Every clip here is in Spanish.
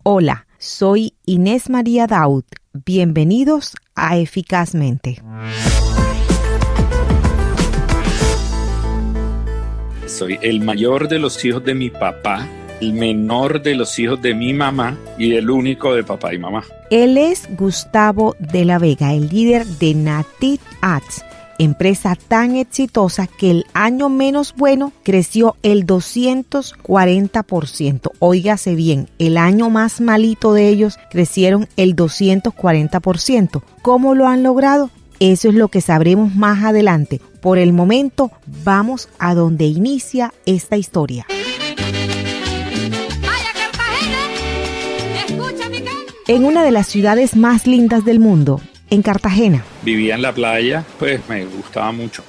Hola, soy Inés María Daud. Bienvenidos a Eficazmente. Soy el mayor de los hijos de mi papá, el menor de los hijos de mi mamá y el único de papá y mamá. Él es Gustavo de la Vega, el líder de Native Ads, empresa tan exitosa que el año menos bueno creció el 240%. Óigase bien, el año más malito de ellos crecieron el 240%. ¿Cómo lo han logrado? Eso es lo que sabremos más adelante. Por el momento, vamos a donde inicia esta historia. En una de las ciudades más lindas del mundo, en Cartagena. Vivía en la playa, pues me gustaba mucho.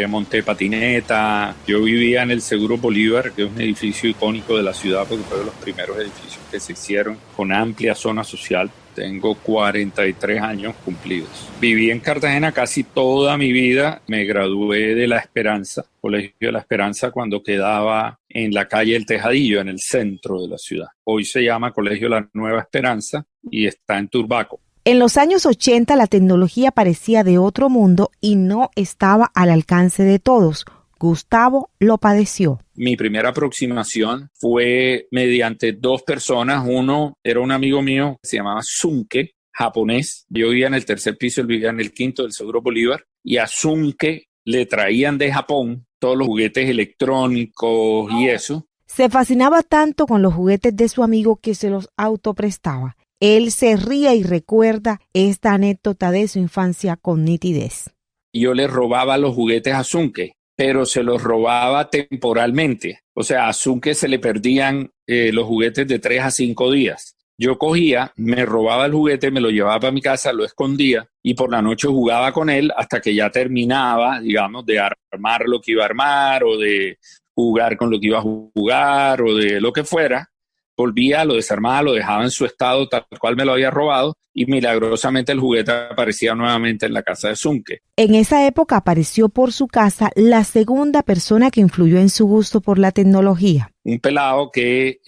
Monté patineta. Yo vivía en el Seguro Bolívar, que es un edificio icónico de la ciudad porque fue de los primeros edificios que se hicieron con amplia zona social. Tengo 43 años cumplidos. Viví en Cartagena casi toda mi vida. Me gradué de La Esperanza, Colegio de La Esperanza, cuando quedaba en la calle El Tejadillo, en el centro de la ciudad. Hoy se llama Colegio La Nueva Esperanza y está en Turbaco. En los años 80 la tecnología parecía de otro mundo y no estaba al alcance de todos. Gustavo lo padeció. Mi primera aproximación fue mediante dos personas. Uno era un amigo mío que se llamaba Sunke, japonés. Yo vivía en el tercer piso, él vivía en el quinto del Seguro Bolívar. Y a Sunke le traían de Japón todos los juguetes electrónicos y eso. Se fascinaba tanto con los juguetes de su amigo que se los autoprestaba. Él se ríe y recuerda esta anécdota de su infancia con nitidez. Yo le robaba los juguetes a Sunke, pero se los robaba temporalmente. O sea, a Sunke se le perdían los juguetes de 3 a 5 días. Yo cogía, me robaba el juguete, me lo llevaba para mi casa, lo escondía y por la noche jugaba con él hasta que ya terminaba, digamos, de armar lo que iba a armar o de jugar con lo que iba a jugar o de lo que fuera. Volvía, lo desarmaba, lo dejaba en su estado tal cual me lo había robado y milagrosamente el juguete aparecía nuevamente en la casa de Sunke. En esa época apareció por su casa la segunda persona que influyó en su gusto por la tecnología. Un pelado que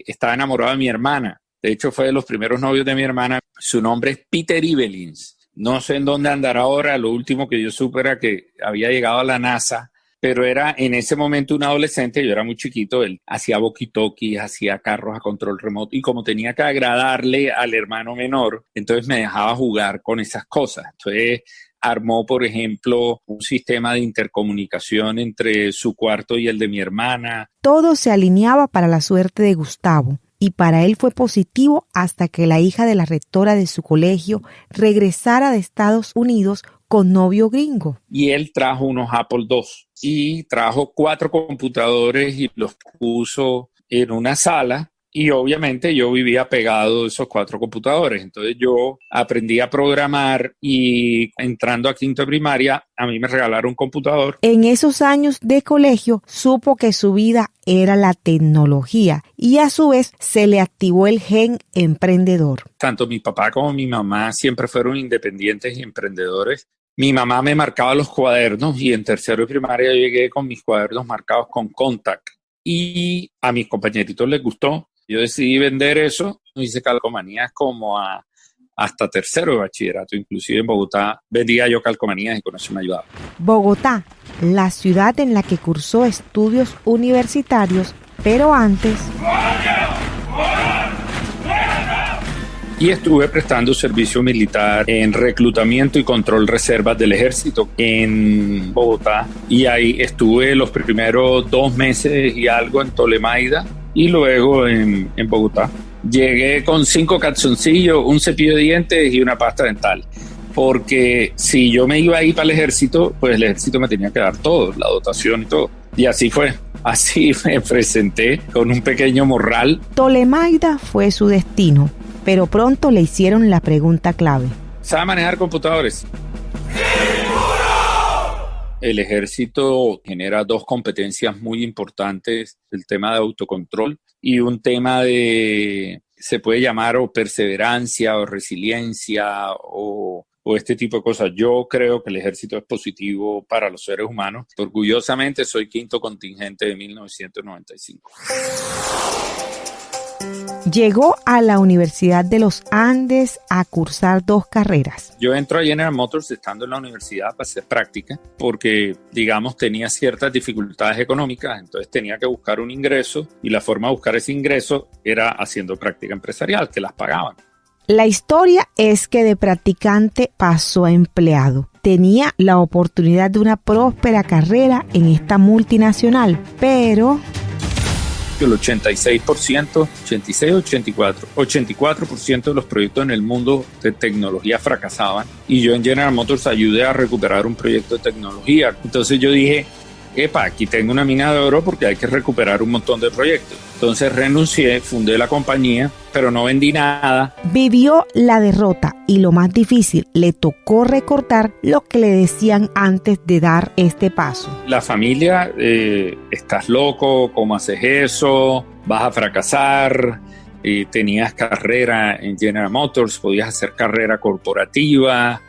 estaba enamorado de mi hermana. De hecho, fue de los primeros novios de mi hermana. Su nombre es Peter Ibelins. No sé en dónde andará ahora. Lo último que yo supe era que había llegado a la NASA. Pero era en ese momento un adolescente, yo era muy chiquito, él hacía walkie-talkies, hacía carros a control remoto y como tenía que agradarle al hermano menor, entonces me dejaba jugar con esas cosas. Entonces armó, por ejemplo, un sistema de intercomunicación entre su cuarto y el de mi hermana. Todo se alineaba para la suerte de Gustavo. Y para él fue positivo hasta que la hija de la rectora de su colegio regresara de Estados Unidos con novio gringo. Y él trajo unos Apple II y trajo 4 computadores y los puso en una sala. Y obviamente yo vivía pegado a esos 4 computadores. Entonces yo aprendí a programar y entrando a quinto de primaria, a mí me regalaron un computador. En esos años de colegio supo que su vida era la tecnología y a su vez se le activó el gen emprendedor. Tanto mi papá como mi mamá siempre fueron independientes y emprendedores. Mi mamá me marcaba los cuadernos y en tercero de primaria yo llegué con mis cuadernos marcados con Contact. Y a mis compañeritos les gustó. Yo decidí vender eso, hice calcomanías como hasta tercero de bachillerato, inclusive en Bogotá vendía yo calcomanías y con eso me ayudaba. Bogotá, la ciudad en la que cursó estudios universitarios, pero antes... Y estuve prestando servicio militar en reclutamiento y control reservas del ejército en Bogotá. Y ahí estuve los primeros 2 meses y algo en Tolemaida y luego en Bogotá. Llegué con 5 calzoncillos, un cepillo de dientes y una pasta dental. Porque si yo me iba ahí para el ejército, pues el ejército me tenía que dar todo, la dotación y todo. Y así fue. Así me presenté con un pequeño morral. Tolemaida fue su destino, pero pronto le hicieron la pregunta clave. ¿Sabe manejar computadores? El ejército genera 2 competencias muy importantes, el tema de autocontrol y un tema de, se puede llamar o perseverancia o resiliencia o este tipo de cosas. Yo creo que el ejército es positivo para los seres humanos. Orgullosamente soy 5º contingente de 1995. Llegó a la Universidad de los Andes a cursar 2 carreras. Yo entro a General Motors estando en la universidad para hacer práctica porque, digamos, tenía ciertas dificultades económicas, entonces tenía que buscar un ingreso y la forma de buscar ese ingreso era haciendo práctica empresarial, que las pagaban. La historia es que de practicante pasó a empleado. Tenía la oportunidad de una próspera carrera en esta multinacional, pero El 86%, 84% de los proyectos en el mundo de tecnología fracasaban y yo en General Motors ayudé a recuperar un proyecto de tecnología. Entonces yo dije, aquí tengo una mina de oro porque hay que recuperar un montón de proyectos. Entonces renuncié, fundé la compañía, pero no vendí nada. Vivió la derrota y lo más difícil, le tocó recortar lo que le decían antes de dar este paso. La familia, estás loco, ¿cómo haces eso? Vas a fracasar. Tenías carrera en General Motors, podías hacer carrera corporativa.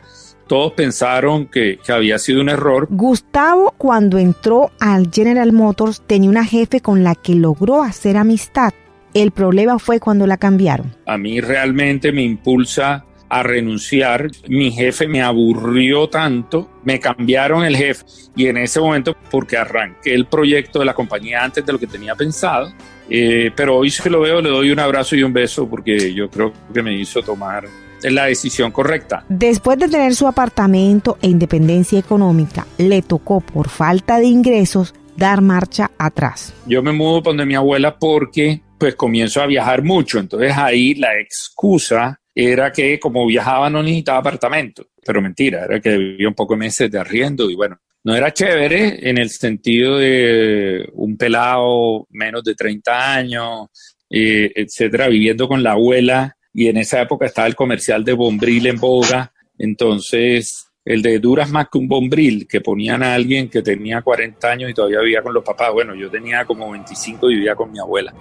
Todos pensaron que había sido un error. Gustavo, cuando entró al General Motors, tenía una jefe con la que logró hacer amistad. El problema fue cuando la cambiaron. A mí realmente me impulsa a renunciar. Mi jefe me aburrió tanto, me cambiaron el jefe y en ese momento, porque arranqué el proyecto de la compañía antes de lo que tenía pensado, pero hoy se lo veo, le doy un abrazo y un beso porque yo creo que me hizo tomar la decisión correcta. Después de tener su apartamento e independencia económica, le tocó por falta de ingresos dar marcha atrás. Yo me mudo donde mi abuela porque pues comienzo a viajar mucho, entonces ahí la excusa era que como viajaba no necesitaba apartamento, pero mentira, era que debía un poco de meses de arriendo y bueno, no era chévere en el sentido de un pelado menos de 30 años, etcétera, viviendo con la abuela. Y en esa época estaba el comercial de Bombril en boga, entonces el de duras más que un Bombril, que ponían a alguien que tenía 40 años y todavía vivía con los papás. Bueno, yo tenía como 25 y vivía con mi abuela.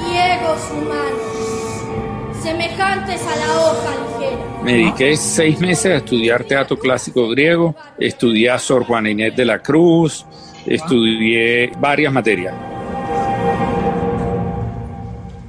Ciegos humanos, semejantes a la hoja ligera. Me dediqué 6 meses a estudiar teatro clásico griego, estudié a Sor Juana Inés de la Cruz, estudié varias materias.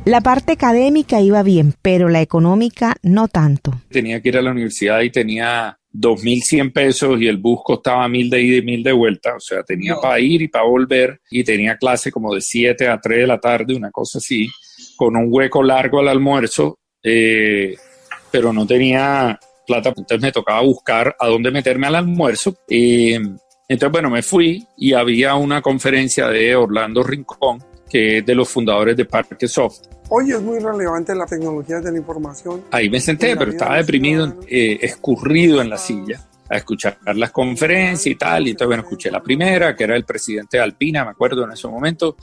La parte académica iba bien, pero la económica no tanto. Tenía que ir a la universidad y tenía 2.100 pesos y el bus costaba 1.000 de ida y 1.000 de vuelta. O sea, tenía para ir y para volver y tenía clase como de 7 a 3 de la tarde, una cosa así, con un hueco largo al almuerzo, pero no tenía plata. Entonces me tocaba buscar a dónde meterme al almuerzo. Entonces, bueno, me fui y había una conferencia de Orlando Rincón, que es de los fundadores de Parquesoft. Hoy es muy relevante la tecnología de la información. Ahí me senté, pero estaba deprimido, escurrido en la silla, a escuchar las conferencias y tal. Y entonces, bueno, escuché la primera, que era el presidente de Alpina, me acuerdo en ese momento,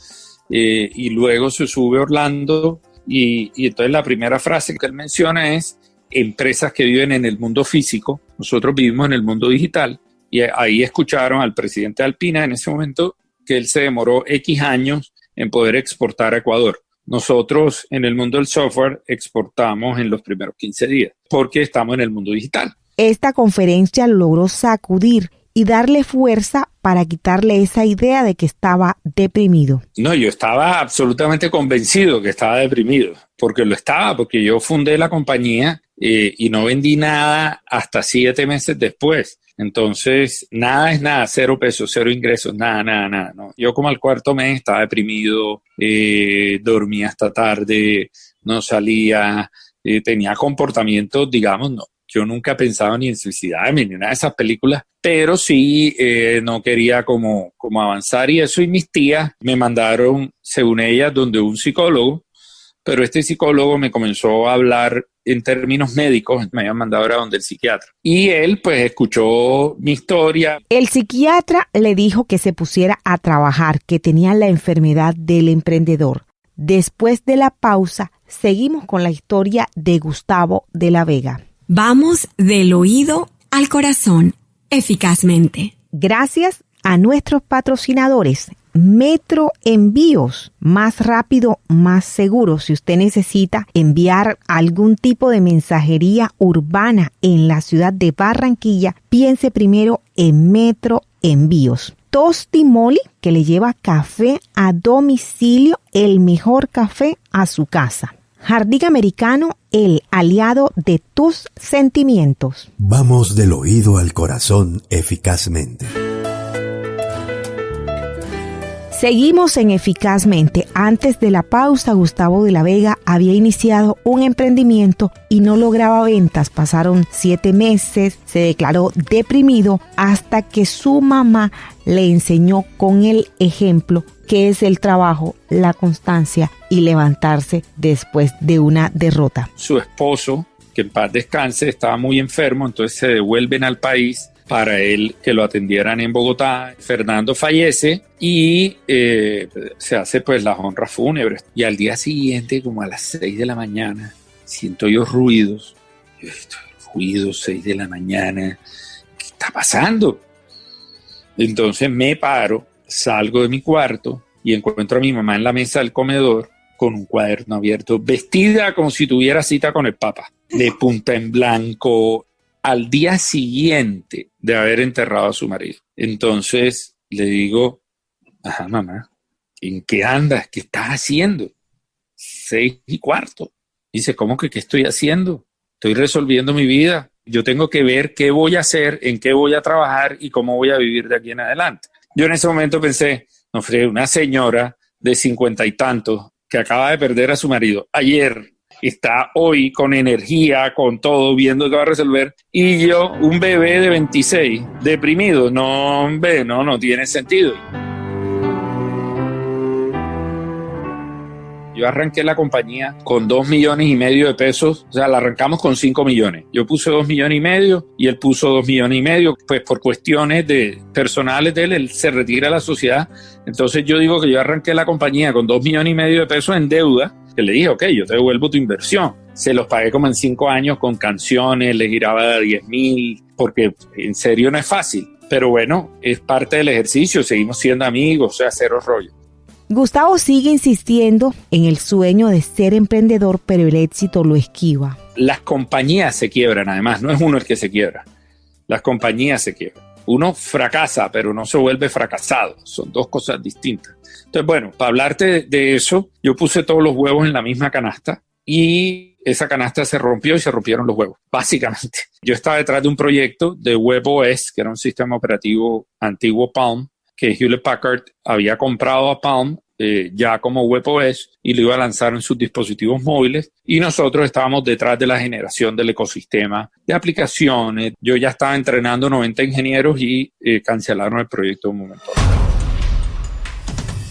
y luego se sube Orlando, y entonces la primera frase que él menciona es empresas que viven en el mundo físico, nosotros vivimos en el mundo digital, y ahí escucharon al presidente de Alpina en ese momento que él se demoró X años en poder exportar a Ecuador. Nosotros en el mundo del software exportamos en los primeros 15 días porque estamos en el mundo digital. Esta conferencia logró sacudir y darle fuerza para quitarle esa idea de que estaba deprimido. No, yo estaba absolutamente convencido que estaba deprimido, porque lo estaba, porque yo fundé la compañía y no vendí nada hasta 7 meses después. Entonces, nada es nada, 0 pesos, 0 ingresos, nada. No. Yo como al 4º mes estaba deprimido, dormía hasta tarde, no salía, tenía comportamientos, digamos, no. Yo nunca pensaba ni en suicidarme ni en nada de esas películas, pero sí no quería como avanzar y eso. Y mis tías me mandaron, según ellas, donde un psicólogo, pero este psicólogo me comenzó a hablar en términos médicos, me habían mandado ahora donde el psiquiatra. Y él pues escuchó mi historia. El psiquiatra le dijo que se pusiera a trabajar, que tenía la enfermedad del emprendedor. Después de la pausa, seguimos con la historia de Gustavo de la Vega. Vamos del oído al corazón, eficazmente. Gracias a nuestros patrocinadores. Metro Envíos, más rápido, más seguro. Si usted necesita enviar algún tipo de mensajería urbana en la ciudad de Barranquilla, piense primero en Metro Envíos. Tosti Molly, que le lleva café a domicilio, el mejor café a su casa. Jardín Americano, el aliado de tus sentimientos. Vamos del oído al corazón eficazmente. Seguimos en Eficazmente. Antes de la pausa, Gustavo de la Vega había iniciado un emprendimiento y no lograba ventas. Pasaron 7 meses, se declaró deprimido hasta que su mamá le enseñó con el ejemplo qué es el trabajo, la constancia y levantarse después de una derrota. Su esposo, que en paz descanse, estaba muy enfermo, entonces se devuelven al país para él que lo atendieran en Bogotá. Fernando fallece y se hace pues las honras fúnebres. Y al día siguiente, como a las 6 de la mañana, siento yo ruidos. 6 de la mañana, ¿qué está pasando? Entonces me paro, salgo de mi cuarto y encuentro a mi mamá en la mesa del comedor con un cuaderno abierto, vestida como si tuviera cita con el Papa, de punta en blanco, al día siguiente de haber enterrado a su marido. Entonces le digo, ajá, mamá, ¿en qué andas? ¿Qué estás haciendo? 6:15. Dice, ¿cómo que qué estoy haciendo? Estoy resolviendo mi vida. Yo tengo que ver qué voy a hacer, en qué voy a trabajar y cómo voy a vivir de aquí en adelante. Yo en ese momento pensé, no, Fred, una señora de 50 y tantos que acaba de perder a su marido ayer, está hoy con energía, con todo, viendo que va a resolver, y yo, un bebé de 26, deprimido, no tiene sentido. Yo arranqué la compañía con 2,5 millones de pesos, o sea, la arrancamos con 5 millones. Yo puse 2,5 millones y él puso 2,5 millones, pues por cuestiones personales de él se retira de la sociedad. Entonces yo digo que yo arranqué la compañía con 2,5 millones de pesos en deuda, que le dije, ok, yo te devuelvo tu inversión. Se los pagué como en 5 años con canciones, les giraba 10,000, porque en serio no es fácil. Pero bueno, es parte del ejercicio, seguimos siendo amigos, o sea, cero rollo. Gustavo sigue insistiendo en el sueño de ser emprendedor, pero el éxito lo esquiva. Las compañías se quiebran, además, no es uno el que se quiebra. Las compañías se quiebran. Uno fracasa, pero no se vuelve fracasado. Son dos cosas distintas. Entonces, bueno, para hablarte de eso, yo puse todos los huevos en la misma canasta y esa canasta se rompió y se rompieron los huevos, básicamente. Yo estaba detrás de un proyecto de WebOS, que era un sistema operativo antiguo Palm, que Hewlett Packard había comprado a Palm ya como WebOS y lo iba a lanzar en sus dispositivos móviles, y nosotros estábamos detrás de la generación del ecosistema de aplicaciones. Yo ya estaba entrenando 90 ingenieros y cancelaron el proyecto de un momento.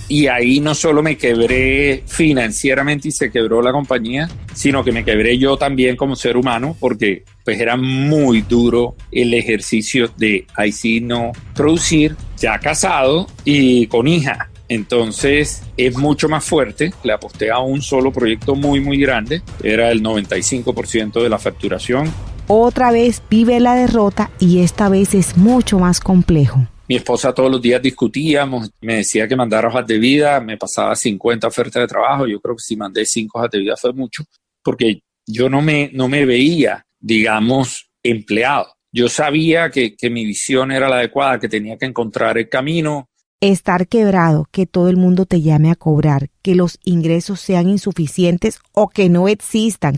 Y ahí no solo me quebré financieramente y se quebró la compañía, sino que me quebré yo también como ser humano, porque pues era muy duro el ejercicio de ahí sí no producir, ya casado y con hija. Entonces es mucho más fuerte. Le aposté a un solo proyecto muy, muy grande. Era el 95% de la facturación. Otra vez vive la derrota y esta vez es mucho más complejo. Mi esposa todos los días discutíamos, me decía que mandara hojas de vida, me pasaba 50 ofertas de trabajo. Yo creo que si mandé 5 hojas de vida fue mucho, porque yo no me veía, digamos, empleado. Yo sabía que mi visión era la adecuada, que tenía que encontrar el camino. Estar quebrado, que todo el mundo te llame a cobrar, que los ingresos sean insuficientes o que no existan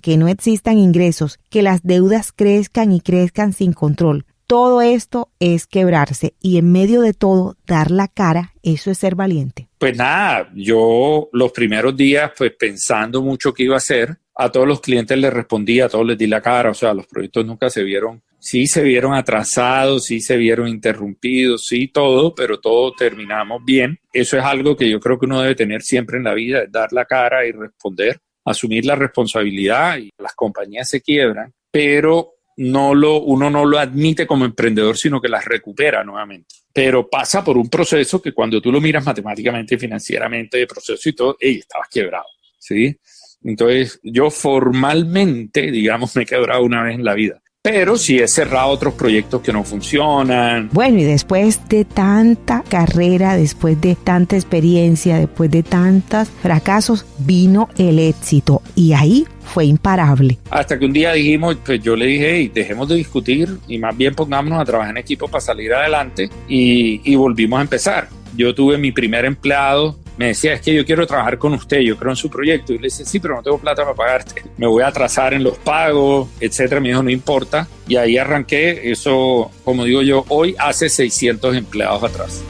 ingresos, que las deudas crezcan y crezcan sin control. Todo esto es quebrarse y en medio de todo dar la cara, eso es ser valiente. Pues nada, yo los primeros días pues pensando mucho qué iba a hacer, a todos los clientes les respondí, a todos les di la cara, o sea, los proyectos nunca se vieron, sí se vieron atrasados, sí se vieron interrumpidos, sí todo, pero todo terminamos bien. Eso es algo que yo creo que uno debe tener siempre en la vida, es dar la cara y responder, asumir la responsabilidad. Y las compañías se quiebran, pero uno no lo admite como emprendedor, sino que las recupera nuevamente. Pero pasa por un proceso que cuando tú lo miras matemáticamente, financieramente, de proceso y todo, estabas quebrado, ¿sí? Entonces, yo formalmente, digamos, me he quebrado una vez en la vida. Pero sí he cerrado otros proyectos que no funcionan. Bueno, y después de tanta carrera, después de tanta experiencia, después de tantos fracasos, vino el éxito. Y ahí fue imparable. Hasta que un día dijimos, pues yo le dije, hey, dejemos de discutir y más bien pongámonos a trabajar en equipo para salir adelante y volvimos a empezar. Yo tuve mi primer empleado, me decía, es que yo quiero trabajar con usted, yo creo en su proyecto. Y le dije, sí, pero no tengo plata para pagarte. Me voy a atrasar en los pagos, etcétera. Me dijo, no importa. Y ahí arranqué. Eso, como digo yo, hoy hace 600 empleados atrás.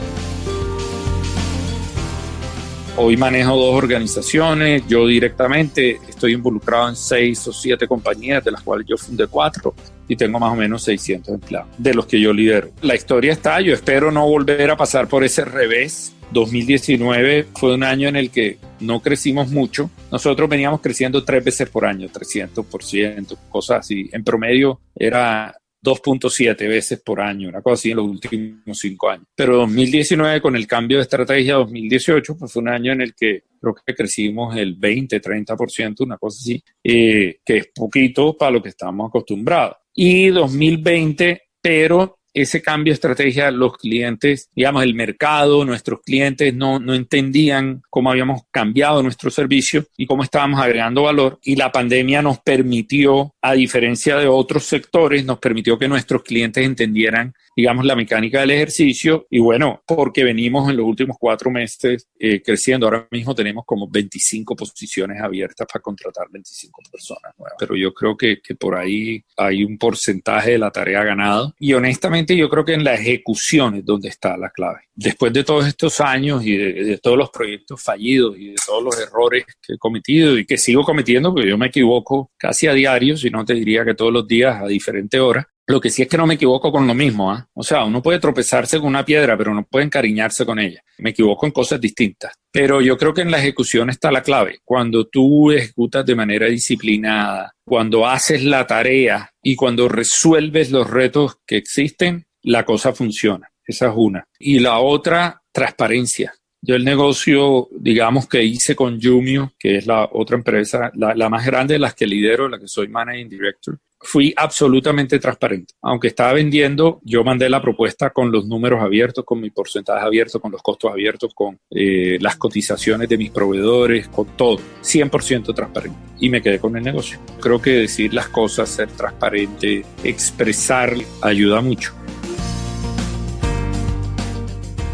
Hoy manejo 2 organizaciones. Yo directamente estoy involucrado en 6 o 7 compañías, de las cuales yo fundé 4. Y tengo más o menos 600 empleados, de los que yo lidero. La historia está, yo espero no volver a pasar por ese revés. 2019 fue un año en el que no crecimos mucho. Nosotros veníamos creciendo 3 veces por año, 300%, cosas así. En promedio era 2.7 veces por año, una cosa así en los últimos 5 años. Pero 2019, con el cambio de estrategia 2018, pues fue un año en el que creo que crecimos el 20, 30%, una cosa así, que es poquito para lo que estamos acostumbrados. Y 2020, pero ese cambio de estrategia, los clientes, digamos, el mercado, nuestros clientes no entendían cómo habíamos cambiado nuestro servicio y cómo estábamos agregando valor. Y la pandemia nos permitió, a diferencia de otros sectores, nos permitió que nuestros clientes entendieran, digamos, la mecánica del ejercicio. Y bueno, porque venimos en los últimos 4 meses creciendo. Ahora mismo tenemos como 25 posiciones abiertas para contratar 25 personas nuevas. Pero yo creo que por ahí hay un porcentaje de la tarea ganado. Y honestamente, yo creo que en la ejecución es donde está la clave. Después de todos estos años y de todos los proyectos fallidos y de todos los errores que he cometido y que sigo cometiendo, porque yo me equivoco casi a diario, si no te diría que todos los días a diferentes horas. Lo que sí es que no me equivoco con lo mismo, ¿eh? O sea, uno puede tropezarse con una piedra, pero no puede encariñarse con ella. Me equivoco en cosas distintas. Pero yo creo que en la ejecución está la clave. Cuando tú ejecutas de manera disciplinada, cuando haces la tarea y cuando resuelves los retos que existen, la cosa funciona. Esa es una. Y la otra, transparencia. Yo el negocio, digamos, que hice con Jumio, que es la otra empresa, la más grande de las que lidero, la que soy Managing Director, fui absolutamente transparente. Aunque estaba vendiendo, yo mandé la propuesta con los números abiertos, con mi porcentaje abierto, con los costos abiertos, con las cotizaciones de mis proveedores, con todo. 100% transparente. Y me quedé con el negocio. Creo que decir las cosas, ser transparente, expresar, ayuda mucho.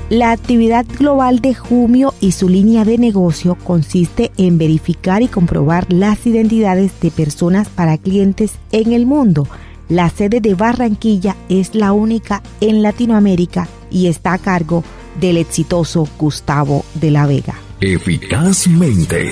La actividad global de Jumio y su línea de negocio consiste en verificar y comprobar las identidades de personas para clientes en el mundo. La sede de Barranquilla es la única en Latinoamérica y está a cargo del exitoso Gustavo de la Vega. Eficazmente.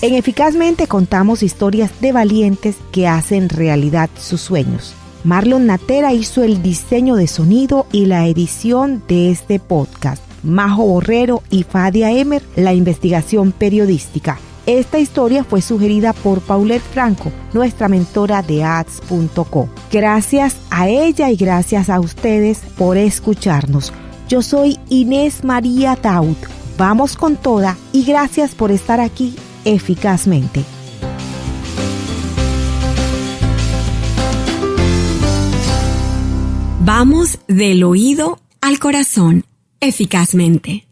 En Eficazmente contamos historias de valientes que hacen realidad sus sueños. Marlon Natera hizo el diseño de sonido y la edición de este podcast. Majo Borrero y Fadia Emer, la investigación periodística. Esta historia fue sugerida por Paulette Franco, nuestra mentora de ads.co. Gracias a ella y gracias a ustedes por escucharnos. Yo soy Inés María Taut. Vamos con toda y gracias por estar aquí eficazmente. Vamos del oído al corazón, eficazmente.